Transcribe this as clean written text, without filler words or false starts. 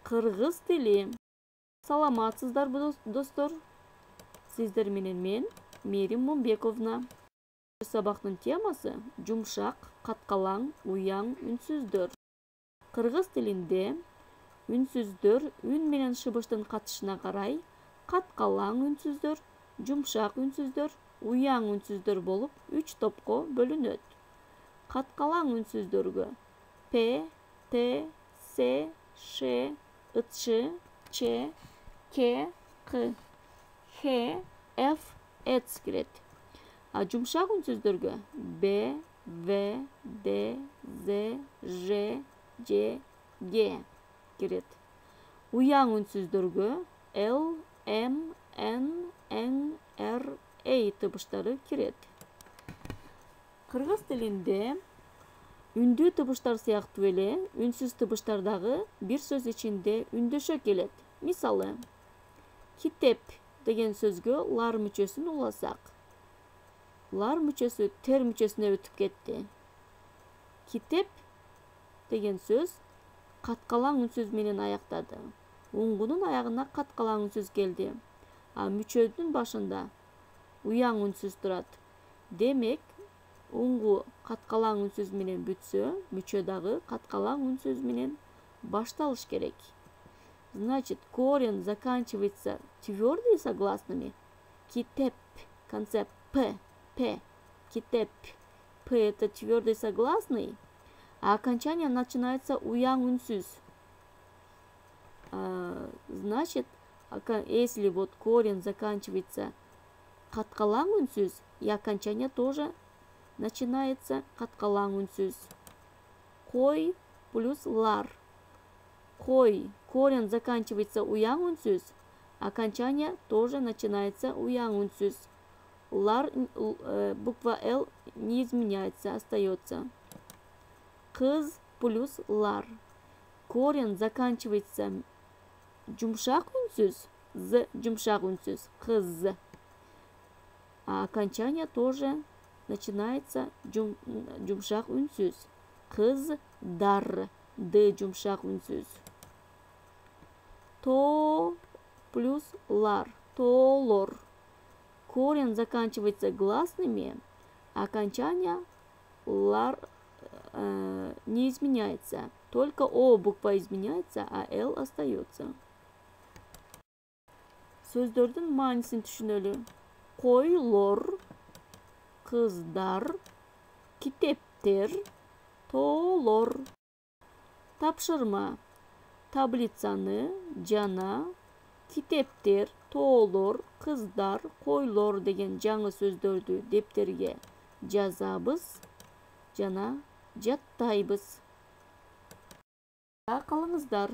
Кыргыз тили. Саламатсыздарбы достор? Сиздер менен мен, Мерим Момбековна. Сабактын темасы жумшак, каткалаң, уяң үнсүздөр. Кыргыз тилинде үнсүздөр үн менен шыбыштын катышына карай каткалаң үнсүздөр, жумшак үнсүздөр, уяң үнсүздөр болуп 3 топко бөлүнөт. Каткалаң үнсүздөргө П, Т, С, Ш, Ç, Ç, К, К, Х, Ф, Эц кирет. А жумшак үнсүздөргө Б, В, Д, З, Ж, Ж, Г кирет. Уяң үнсүздөргө Л, М, Н, Н, Р, Эй тыбыштары кирет. Кыргыз тилинде үндүү тыбыштар сыяктуу эле үнсүз тыбыштар дагы бир сөз ичинде үндөшө келет. Мисалы, китеп деген сөзгө лар мүчөсүн уласак, лар мүчөсү тер мүчөсүнө өтүп кетти. Китеп деген сөз каткалаң үнсүз менен аяктады. Уңгунун аягына каткалаң үнсүз келди. А мүчөдүн башында уяң үнсүз турат. Демек, уңгу каткалаң үнсүз менен бүтсө, мүчө дагы каткалаң үнсүз менен башталыш керек. Значит, корень заканчивается твердыми согласными. Китеп, конце П, П, китеп. П это твердый согласный, а окончание начинается уяң үнсүз. Значит, если вот корень заканчивается каткалаң үнсүз, и окончание тоже начинается каткалаң үнсүз. Кой плюс лар. Кой, корень заканчивается уяң үнсүз, окончание тоже начинается уяң үнсүз. Лар, буква Л не изменяется, остается. Кыз плюс лар. Корень заканчивается жумшак үнсүз, з жумшак үнсүз, кыз. А окончание тоже начинается жумшак үнсүз. Кыздар, д жумшак үнсүз. То плюс лар, толор. Корень заканчивается гласными, а окончание лар не изменяется. Только О буква изменяется, а Л остается. Сөздөрдүн маанисин түшүнөлү. Койлор, кыздар, китептер, тоолор. Тапшырма. Таблицаны жана китептер, тоолор, кыздар, койлор деген жаңы сөздөрдү дептерге жазабыз жана жаттайбыз. Калыңыздар.